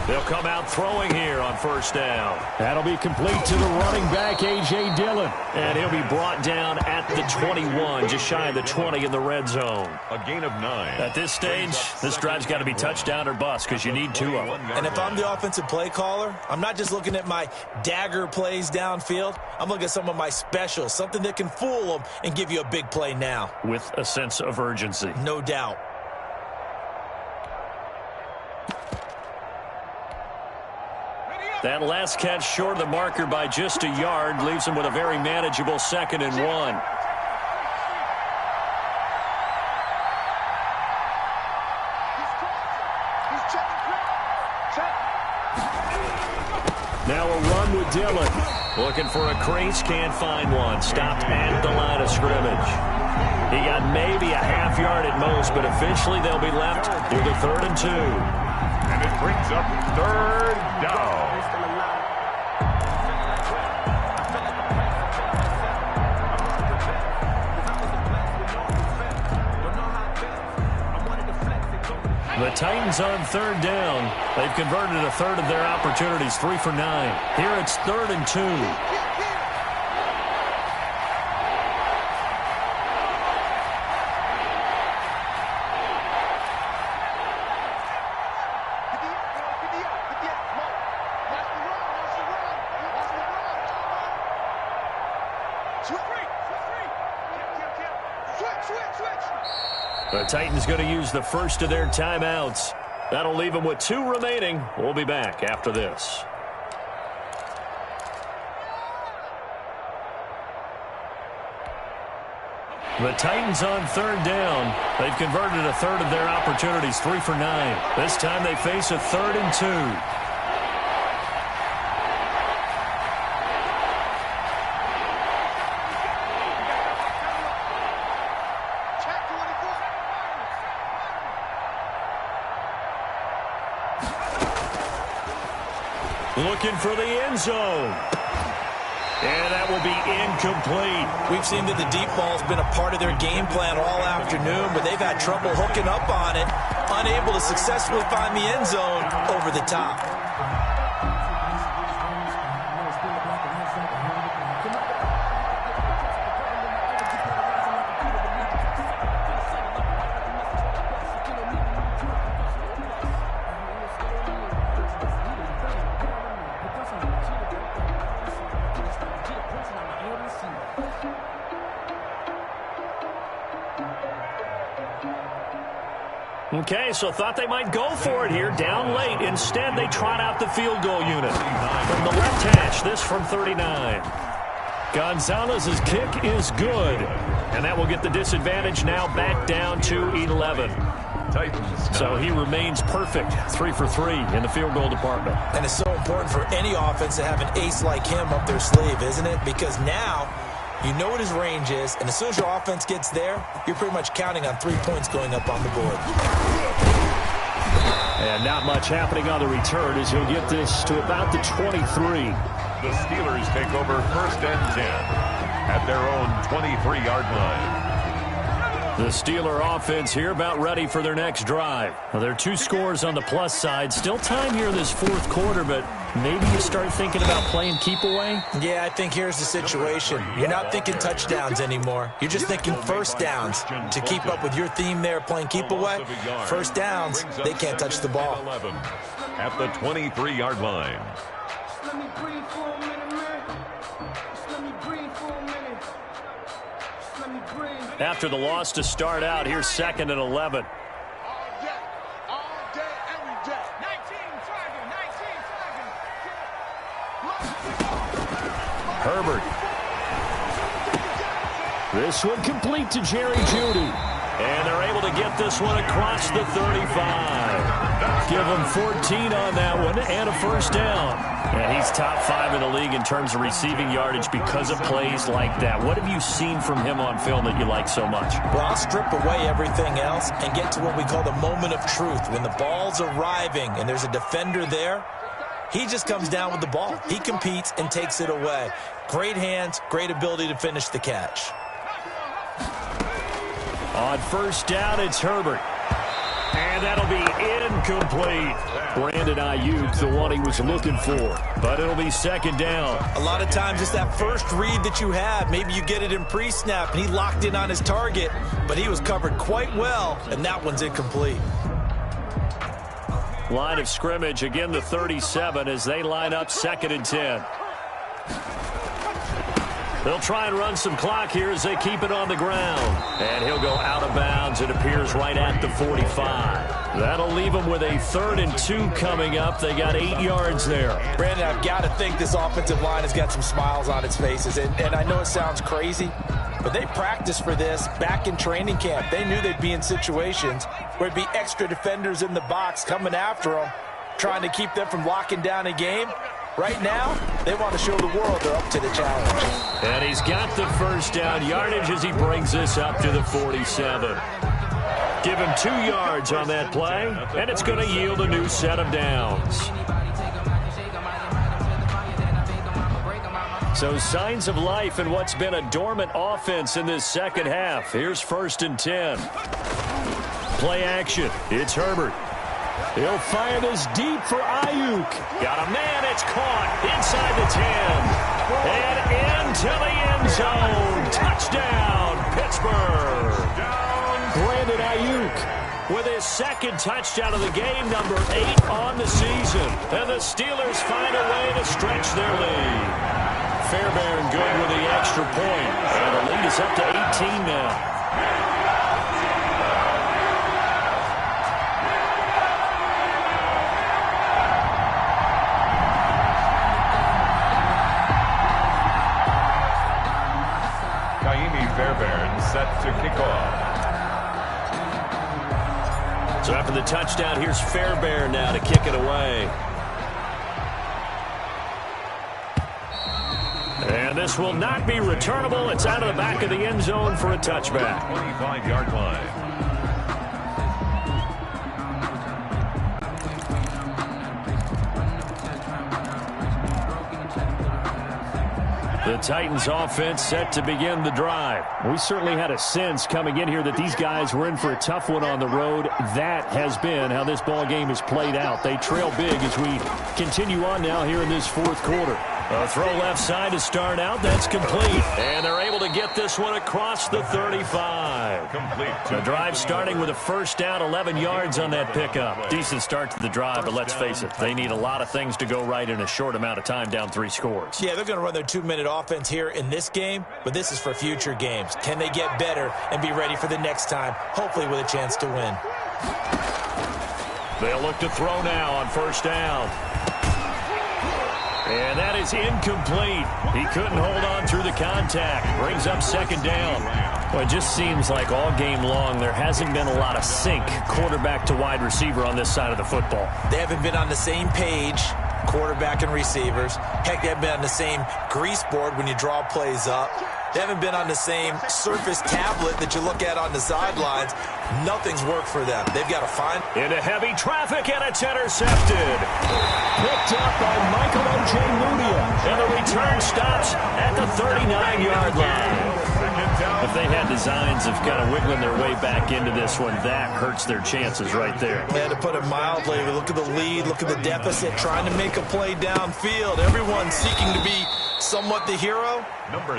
A: They'll come out throwing here on first down.
E: That'll be complete to the running back, A.J. Dillon.
A: And he'll be brought down at the 21, just shy of the 20 in the red zone.
B: A gain of 9.
A: At this stage, this drive's got to be touchdown or bust because you need 2 of them.
C: And if I'm the offensive play caller, I'm not just looking at my dagger plays downfield. I'm looking at some of my specials, something that can fool them and give you a big play now.
A: With a sense of urgency.
C: No doubt.
A: That last catch short of the marker by just a yard leaves him with a very manageable 2nd and 1. Now a run with Dillon. Looking for a crease, can't find one. Stopped at the line of scrimmage. He got maybe a half yard at most, but officially they'll be left with a 3rd and 2.
B: And it brings up 3rd down.
A: The Titans on 3rd down. They've converted a 1/3 of their opportunities, 3 for 9. Here it's 3rd and 2. The Titans going to use the first of their timeouts. That'll leave them with 2 remaining. We'll be back after this. The Titans on 3rd down. They've converted a 1/3 of their opportunities, 3 for 9. This time they face a 3rd and 2. Looking for the end zone. And that will be incomplete.
C: We've seen that the deep ball's been a part of their game plan all afternoon, but they've had trouble hooking up on it, unable to successfully find the end zone over the top.
A: Okay, so thought they might go for it here, down late. Instead, they trot out the field goal unit. From the left hash, this from 39. Gonzalez's kick is good. And that will get the disadvantage now back down to 11.
B: Titans.
A: So he remains perfect, 3 for 3 in the field goal department.
C: And it's so important for any offense to have an ace like him up their sleeve, isn't it? Because now you know what his range is, and as soon as your offense gets there, you're pretty much counting on 3 points going up on the board.
E: And not much happening on the return as he'll get this to about the 23.
B: The Steelers take over 1st and 10 at their own 23-yard line.
A: The Steeler offense here about ready for their next drive. Well, there are 2 scores on the plus side. Still time here in this 4th quarter, but maybe you start thinking about playing keep away?
C: Yeah, I think here's the situation. You're not thinking touchdowns anymore. You're just thinking first downs. To keep up with your theme there, playing keep away, first downs, they can't touch the ball.
B: 11 at the 23-yard line.
D: Let me breathe for a minute, man. Just let me breathe for a minute. Just let me breathe.
A: After the loss to start out, here's 2nd and 11.
F: All day, every day. 19 flagging.
A: Herbert.
E: This one complete to Jerry Jeudy.
A: And they're able to get this one across the 35. Give him 14 on that one and a first down. And he's top 5 in the league in terms of receiving yardage because of plays like that. What have you seen from him on film that you like so much?
C: Well, I'll strip away everything else and get to what we call the moment of truth. When the ball's arriving and there's a defender there, he just comes down with the ball. He competes and takes it away. Great hands, great ability to finish the catch.
A: On first down, it's Herbert. And that'll be incomplete. Brandon Ayuk, the one he was looking for. But it'll be second down.
C: A lot of times it's that first read that you have. Maybe you get it in pre-snap, and he locked in on his target, but he was covered quite well, and that one's incomplete.
A: Line of scrimmage, again the 37 as they line up 2nd and 10. They'll try and run some clock here as they keep it on the ground. And he'll go out of bounds. It appears right at the 45. That'll leave them with a 3rd and 2 coming up. They got 8 yards there.
C: Brandon, I've got to think this offensive line has got some smiles on its faces. And I know it sounds crazy, but they practiced for this back in training camp. They knew they'd be in situations where it'd be extra defenders in the box coming after them, trying to keep them from locking down a game. Right now, they want to show the world they're up to the challenge.
A: And he's got the first down yardage as he brings this up to the 47. Give him 2 yards on that play, and it's going to yield a new set of downs. So signs of life in what's been a dormant offense in this second half. Here's 1st and 10. Play action. It's Herbert. He'll fire this deep for Ayuk. Got a man. It's caught inside the 10. And into the end zone. Touchdown, Pittsburgh. Brandon Ayuk with his 2nd touchdown of the game, number 8 on the season. And the Steelers find a way to stretch their lead. Fairbairn good with the extra point. And the lead is up to 18 now.
B: Fairbairn set to kick off.
A: So after the touchdown, here's Fairbairn now to kick it away. And this will not be returnable. It's out of the back of the end zone for a touchback.
B: 25-yard line.
A: The Titans offense set to begin the drive.
E: We certainly had a sense coming in here that these guys were in for a tough one on the road. That has been how this ball game has played out. They trail big as we continue on now here in this 4th quarter.
A: A throw left side to start out. That's complete. And they're able to get this one across the 35.
B: Complete.
A: The drive starting with a first down, 11 yards on that pickup. Decent start to the drive, but let's face it, they need a lot of things to go right in a short amount of time, down 3 scores.
C: Yeah, they're going to run their 2-minute offense here in this game, but this is for future games. Can they get better and be ready for the next time, hopefully with a chance to win?
A: They'll look to throw now on first down. And that is incomplete. He couldn't hold on through the contact. Brings up 2nd down.
E: Well, it just seems like all game long there hasn't been a lot of sync quarterback to wide receiver on this side of the football.
C: They haven't been on the same page, quarterback and receivers. Heck, they haven't been on the same grease board when you draw plays up. They haven't been on the same surface tablet that you look at on the sidelines. Nothing's worked for them. They've got to find.
A: Into heavy traffic, and it's intercepted. Picked up by Michael O.J. Mudia. And the return stops at the 39-yard line.
E: If they had designs of kind of wiggling their way back into this one, that hurts their chances right there.
C: Yeah, to put it mildly, look at the lead, look at the deficit, trying to make a play downfield. Everyone seeking to be somewhat the hero.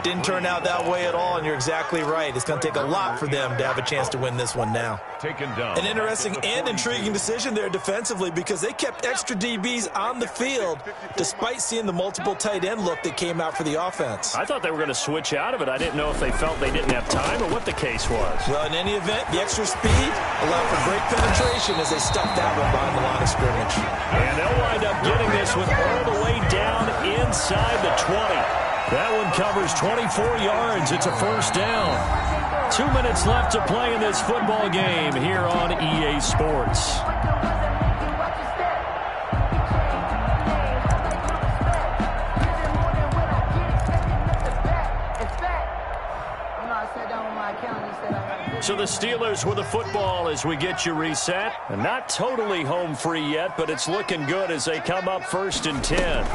C: Didn't turn out that way at all, and you're exactly right. It's going to take a lot for them to have a chance to win this one now.
B: Taken down.
C: An interesting and intriguing decision there defensively because they kept extra DBs on the field despite seeing the multiple tight end look that came out for the offense.
E: I thought they were going to switch out of it. I didn't know if they felt they didn't have time or what the case was.
C: Well, in any event, the extra speed allowed for great penetration as they stuffed that one behind the line of scrimmage.
A: And they'll wind up getting this one all the way down inside the 20. That one covers 24 yards. It's a first down.
E: 2 minutes left to play in this football game here on EA Sports. So the Steelers with the football as we get you reset. And not totally home free yet, but it's looking good as they come up 1st and 10.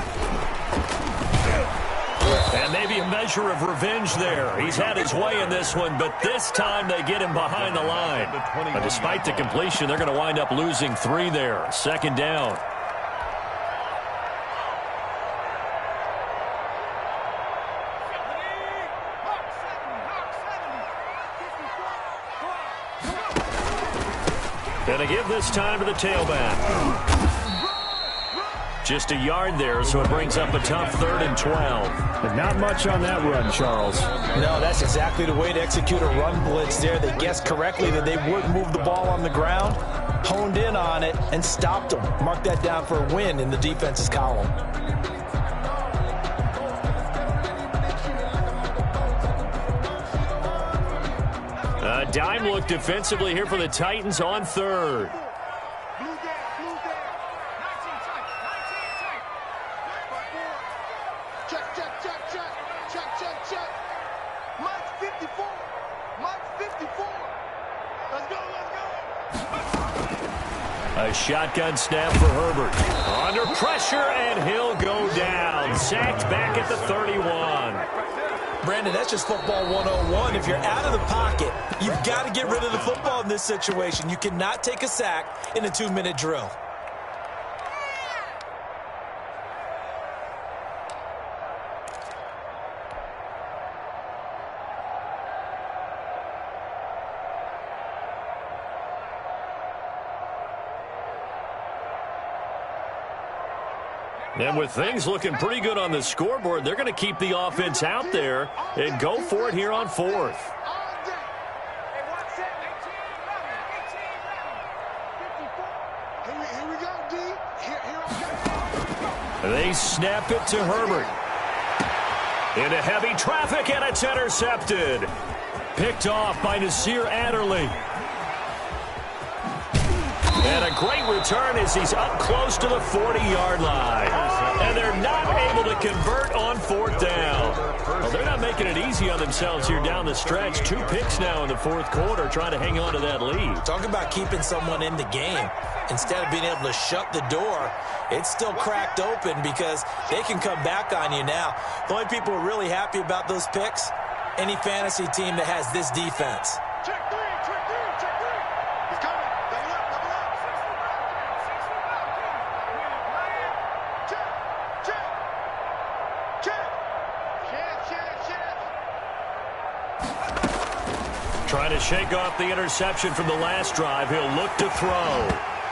E: And maybe a measure of revenge there. He's had his way in this one, but this time they get him behind the line. But despite the completion, they're going to wind up losing 3 there. 2nd down. Going to give this time to the tailback. Just a yard there, so it brings up a tough 3rd and 12.
A: But not much on that run, Charles.
C: No, that's exactly the way to execute a run blitz there. They guessed correctly that they would move the ball on the ground, honed in on it, and stopped them. Mark that down for a win in the defense's column.
E: A dime look defensively here for the Titans on 3rd. A shotgun snap for Herbert. Under pressure, and he'll go down. Sacked back at the 31.
C: Brandon, that's just football 101. If you're out of the pocket, you've got to get rid of the football in this situation. You cannot take a sack in a 2-minute drill.
E: And with things looking pretty good on the scoreboard, they're going to keep the offense out there and go for it here on 4th. They snap it to Herbert. Into heavy traffic, and it's intercepted. Picked off by Nasir Adderley. And a great return as he's up close to the 40-yard line. And they're not able to convert on 4th down. Well, they're not making it easy on themselves here down the stretch. 2 picks now in the 4th quarter, trying to hang on to that lead.
C: Talk about keeping someone in the game. Instead of being able to shut the door, it's still cracked open because they can come back on you now. The only people who are really happy about those picks, any fantasy team that has this defense.
E: Trying to shake off the interception from the last drive. He'll look to throw.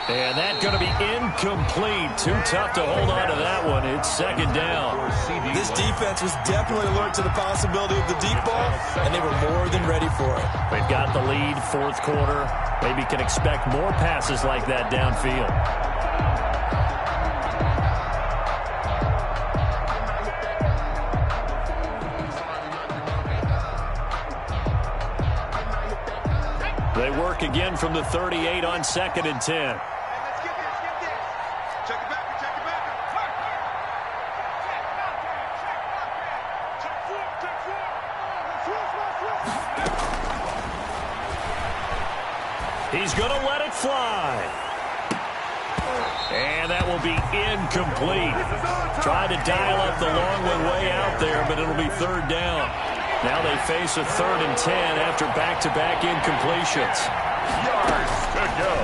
E: And that's going to be incomplete. Too tough to hold on to that one. It's 2nd down.
C: This defense was definitely alert to the possibility of the deep ball, and they were more than ready for it.
E: They've got the lead, 4th quarter. Maybe can expect more passes like that downfield. They work again from the 38 on 2nd and 10. He's going to let it fly. And that will be incomplete. Tried to dial up the long way out there, but it'll be 3rd down. Now they face a 3rd and 10 after back-to-back incompletions.
B: Yards to go.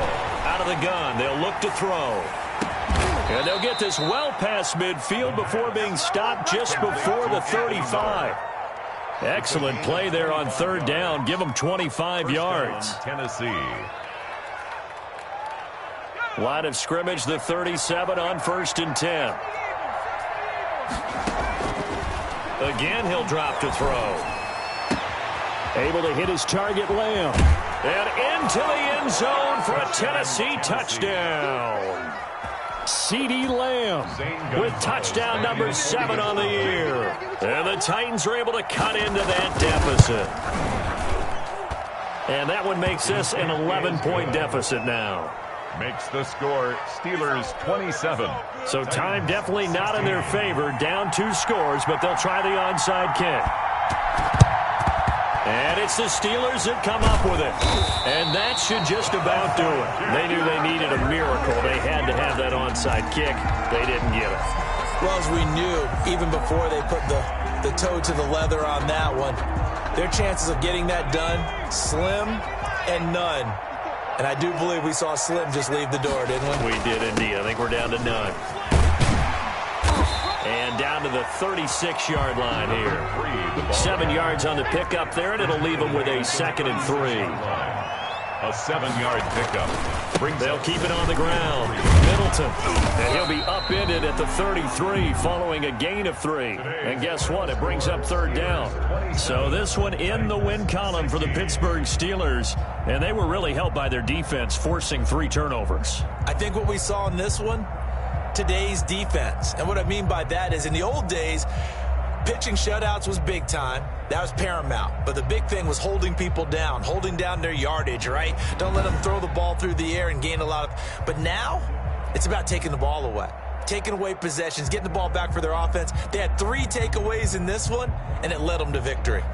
E: Out of the gun, they'll look to throw. And they'll get this well past midfield before being stopped just before the 35. Excellent play there on 3rd down. Give them 25 yards.
B: Tennessee.
E: Line of scrimmage, the 37 on 1st and 10. Again, he'll drop to throw. Able to hit his target, Lamb. And into the end zone for a Tennessee touchdown. CeeDee Lamb with touchdown number 7 on the year. And the Titans are able to cut into that deficit.
A: And that one makes this an 11-point deficit now.
B: Makes the score Steelers 27.
A: So time definitely not in their favor. Down 2 scores, but they'll try the onside kick. And it's the Steelers that come up with it. And that should just about do it. They knew they needed a miracle. They had to have that onside kick. They didn't get it.
C: Well, as we knew, even before they put the toe to the leather on that one, their chances of getting that done, slim and none. And I do believe we saw Slim just leave the door, didn't we?
A: We did indeed. I think we're down to none. And down to the 36-yard line here. 7 yards on the pickup there, and it'll leave them with a 2nd and 3.
B: A 7-yard pickup.
A: They'll keep it on the ground. Middleton. And he'll be upended at the 33 following a gain of 3. And guess what? It brings up 3rd down. So this one in the win column for the Pittsburgh Steelers. And they were really helped by their defense, forcing 3 turnovers.
C: I think what we saw in this one, today's defense. And what I mean by that is in the old days, pitching shutouts was big time. That was paramount. But the big thing was holding people down, holding down their yardage, right? Don't let them throw the ball through the air and gain a lot of... But now, it's about taking the ball away. Taking away possessions, getting the ball back for their offense. They had 3 takeaways in this one, and it led them to victory.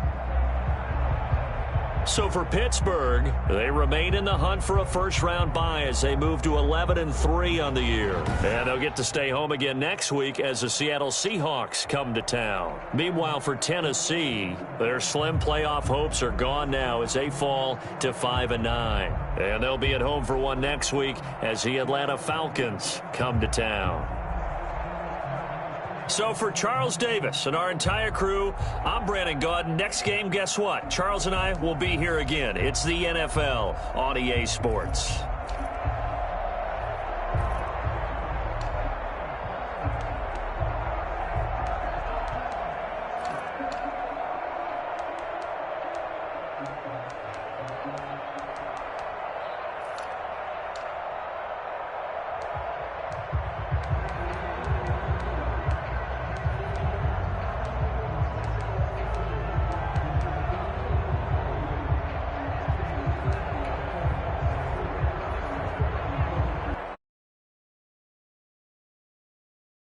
A: So for Pittsburgh, they remain in the hunt for a first-round bye as they move to 11-3 on the year. And they'll get to stay home again next week as the Seattle Seahawks come to town. Meanwhile, for Tennessee, their slim playoff hopes are gone now as they fall to 5-9. And they'll be at home for one next week as the Atlanta Falcons come to town. So for Charles Davis and our entire crew, I'm Brandon Gaudin. Next game, guess what? Charles and I will be here again. It's the NFL on EA Sports.